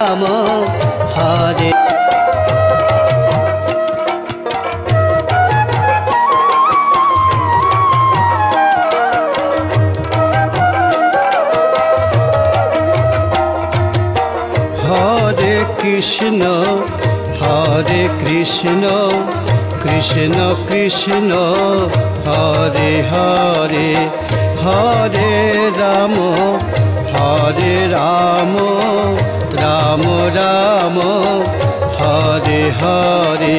राम हरे हरे कृष्ण कृष्ण कृष्ण हरे हरे हरे राम राम राम हरे हरे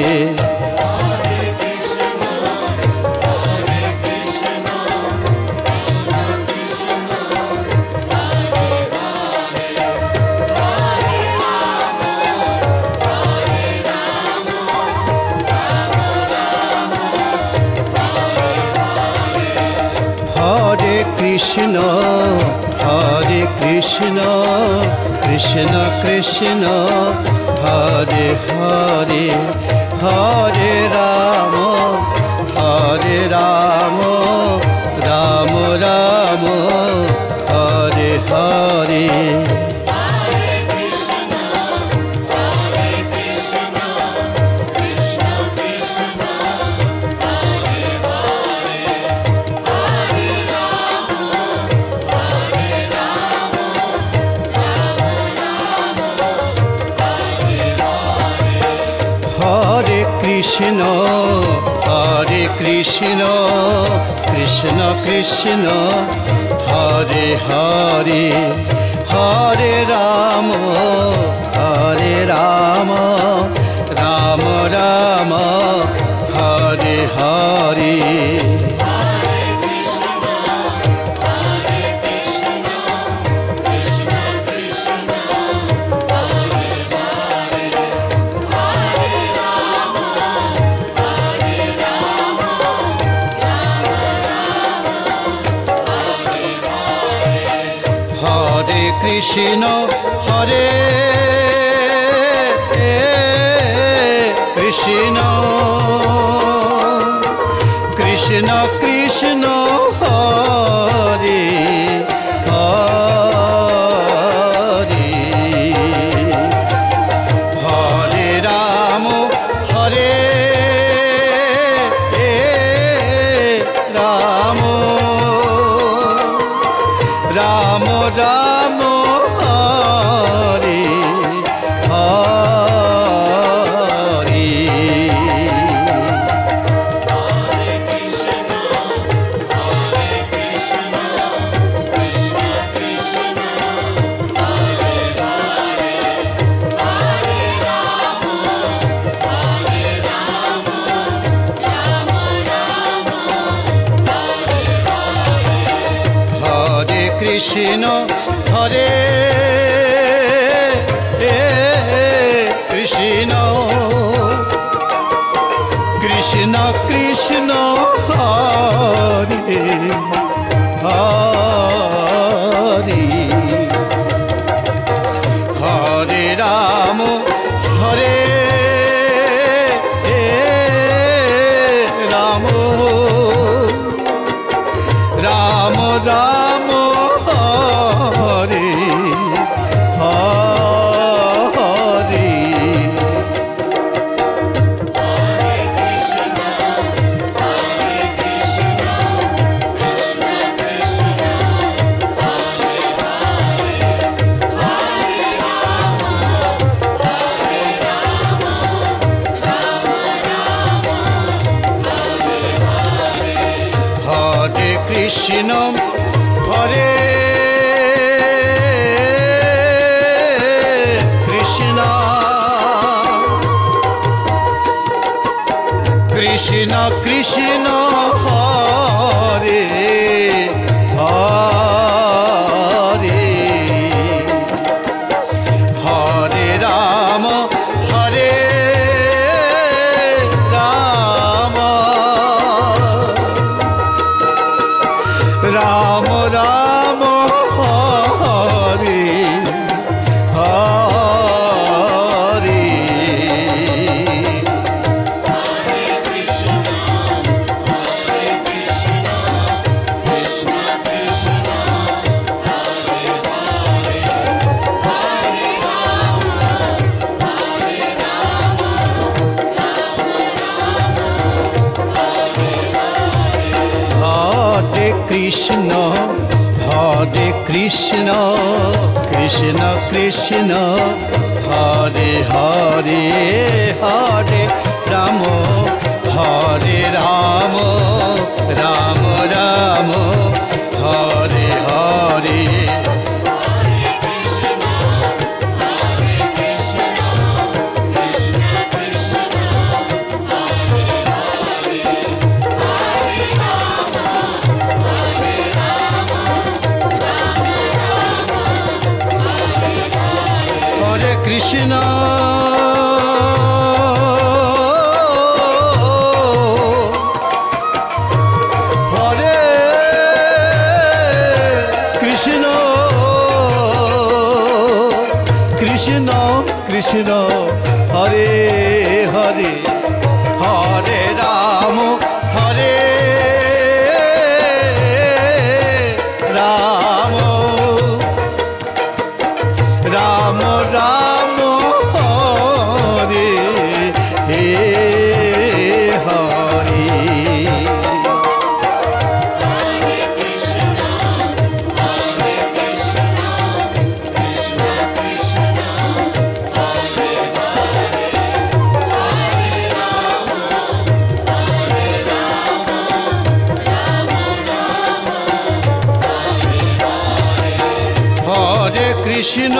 कृष्ण कृष्ण कृष्ण हरे हरे हरे राम राम राम हरे हरे कृष्ण कृष्ण कृष्ण हरे हरे हरे राम राम राम हरे हरे कृष्ण हरे कृष्ण कृष्ण कृष्ण हरे हरे हरे राम राम राम राम कृष्ण हरे कृष्ण कृष्ण कृष्ण हरे हरे हरे राम राम राम राम हरे हरे कृष्ण हरे कृष्ण कृष्ण कृष्ण हरे हरे हरे राम राम राम हरे हरे हरे कृष्ण हरे কৃষ্ণ হরে কৃষ্ণ কৃষ্ণ কৃষ্ণ হরে হরে হরে রাম হরে রাম রাম রাম হরে হরে কৃষ্ণ হরে কৃষ্ণ কৃষ্ণ কৃষ্ণ হরে হরে হরে রাম হরে রাম রাম রাম হরে হে হরে হরে কৃষ্ণ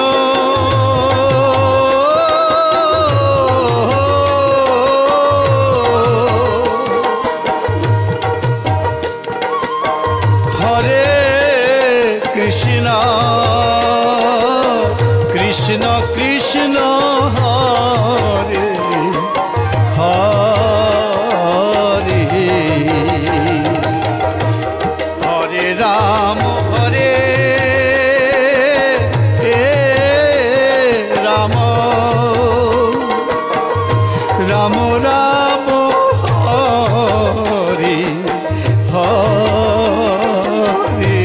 হরে কৃষ্ণ কৃষ্ণ কৃষ্ণ হরে হরে হরে রাম হরে রাম রাম রাম হরে হরে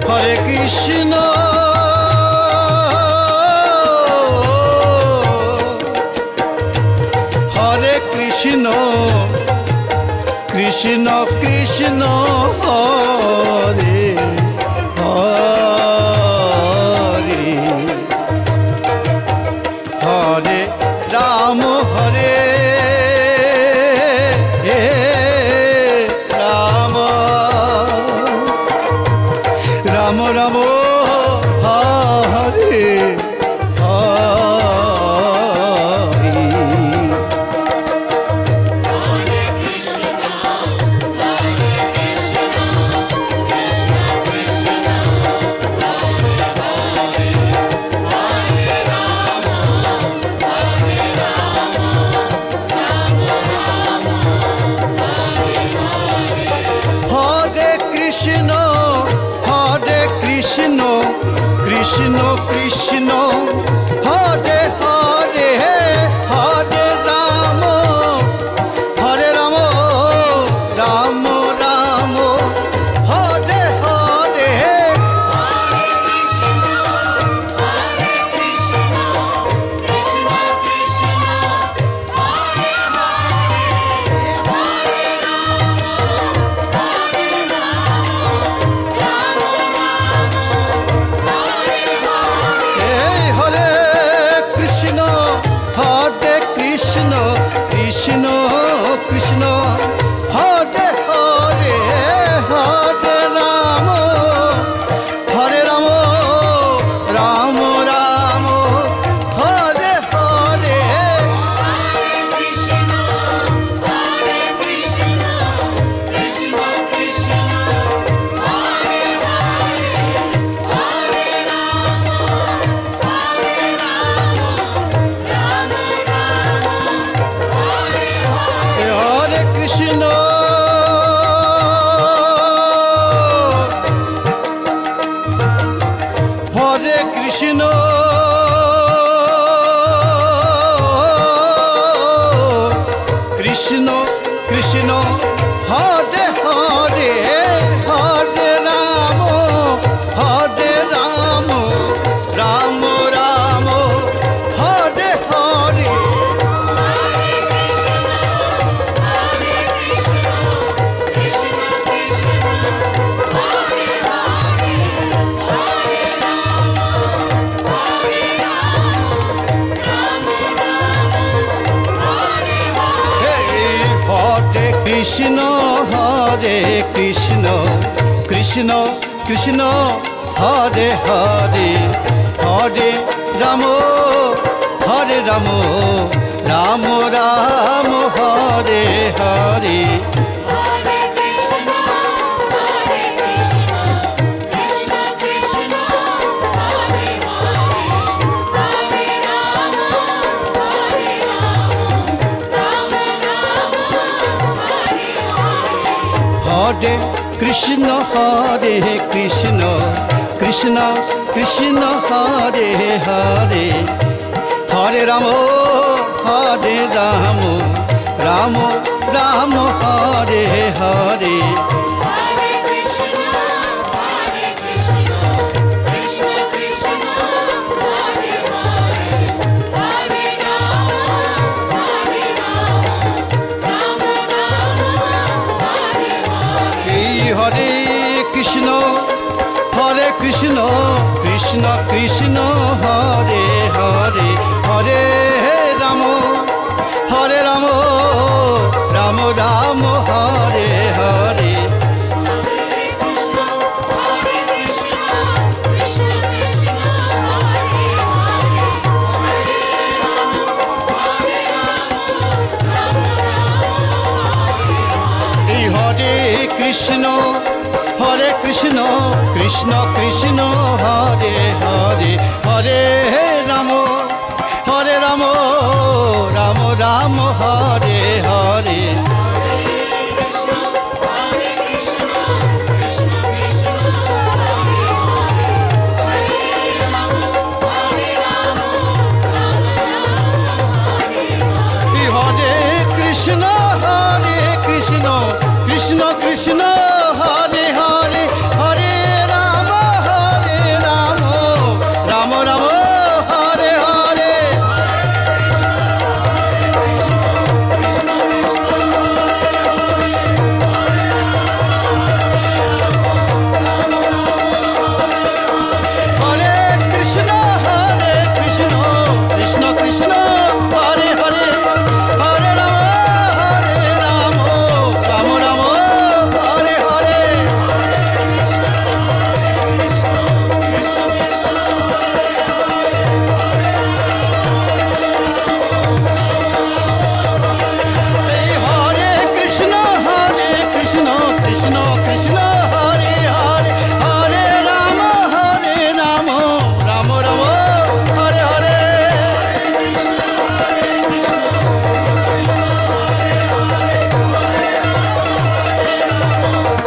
হরে কৃষ্ণ হরে কৃষ্ণ কৃষ্ণ কৃষ্ণ হরে হরে হরে রাম হরে রাম রাম রাম হরে হরে হরে কৃষ্ণ হরে কৃষ্ণ কৃষ্ণ কৃষ্ণ হরে হরে হরে রাম রাম রাম হরে হরে এই হরে কৃষ্ণ কৃষ্ণ হরে হরে হরে রাম রাম রাম হরে হরে কৃষ্ণ হরে কৃষ্ণ কৃষ্ণ কৃষ্ণ হরে হরে হরে রাম রাম রাম হরে হরে হরে কৃষ্ণ কৃষ্ণ কৃষ্ণ হরে হরে হরে রাম রাম রাম হরে হরে হরে কৃষ্ণ কৃষ্ণ কৃষ্ণ হরে হরে হরে রাম রাম রাম হরে হরে কৃষ্ণ কৃষ্ণ কৃষ্ণ হরে হরে হরে রাম রাম রাম হরে হরে হরে কৃষ্ণ কৃষ্ণ কৃষ্ণ হরে হরে হরে রাম রাম রাম হরে হরে হরে কৃষ্ণ কৃষ্ণ কৃষ্ণ হরে হরে হরে রাম রাম রাম হরে হরে হরে কৃষ্ণ কৃষ্ণ কৃষ্ণ হরে হরে হরে রাম রাম রাম হরে হরে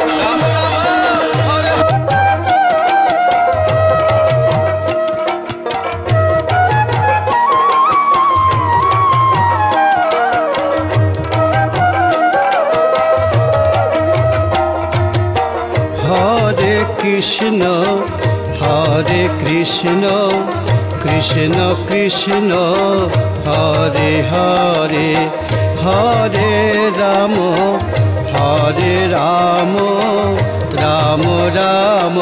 রাম রাম হরে হরে কৃষ্ণ কৃষ্ণ কৃষ্ণ হরে হরে হরে রাম রাম রাম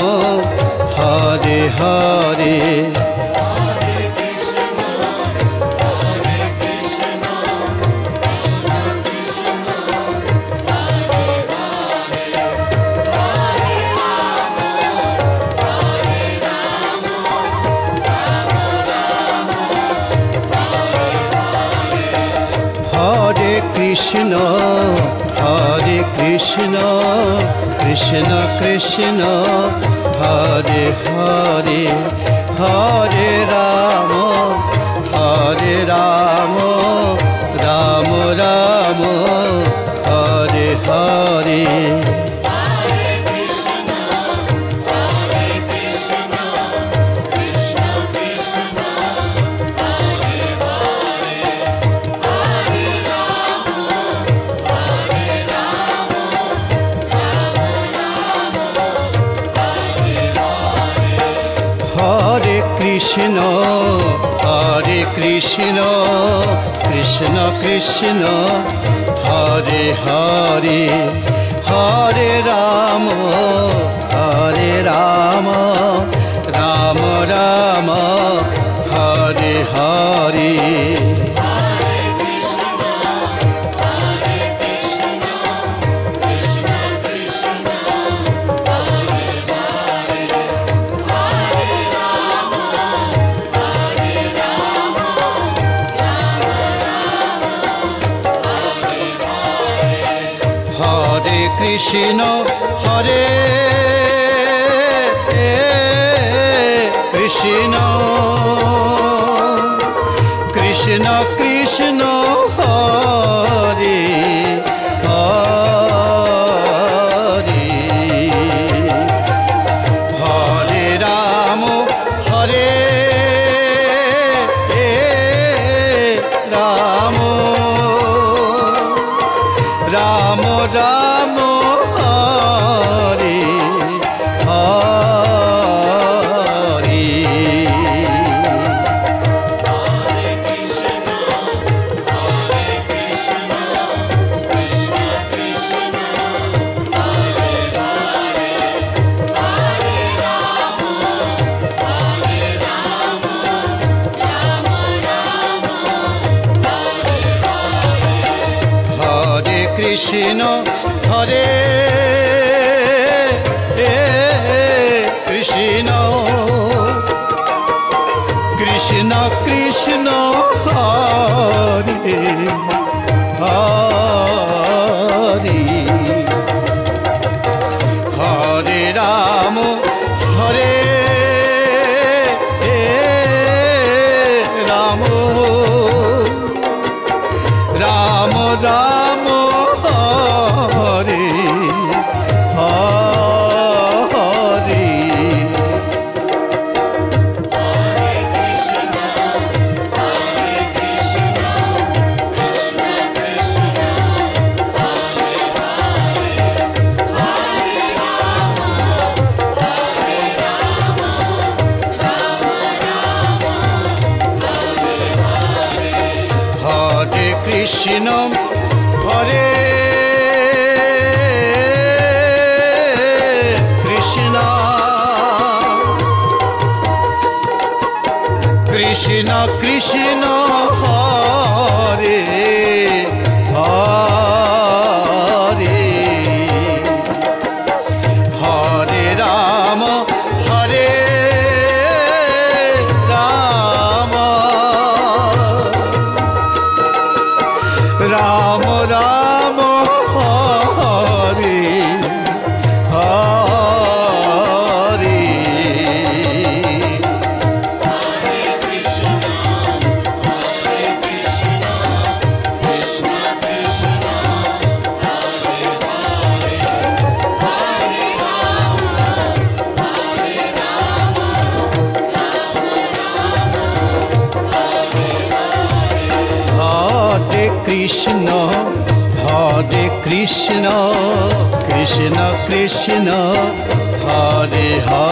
হরে হরে হরে কৃষ্ণ কৃষ্ণ কৃষ্ণ হরে হরে হরে রাম রাম রাম হরে হরে কৃষ্ণ হরে কৃষ্ণ কৃষ্ণ কৃষ্ণ হরে হরে হরে রাম রাম রাম হরে হরে কৃষ্ণ হরে কৃষ্ণ কৃষ্ণ কৃষ্ণ হরে হরে হরে রাম রাম রাম রাম কৃষ্ণ হরে কৃষ্ণ কৃষ্ণ কৃষ্ণ হরে হরে হরে রাম রাম রাম রাম হরে হরে কৃষ্ণ হরে কৃষ্ণ কৃষ্ণ কৃষ্ণ হরে হরে হরে রাম রাম রাম হরে হরে কৃষ্ণ হরে কৃষ্ণ কৃষ্ণ কৃষ্ণ হরে হরে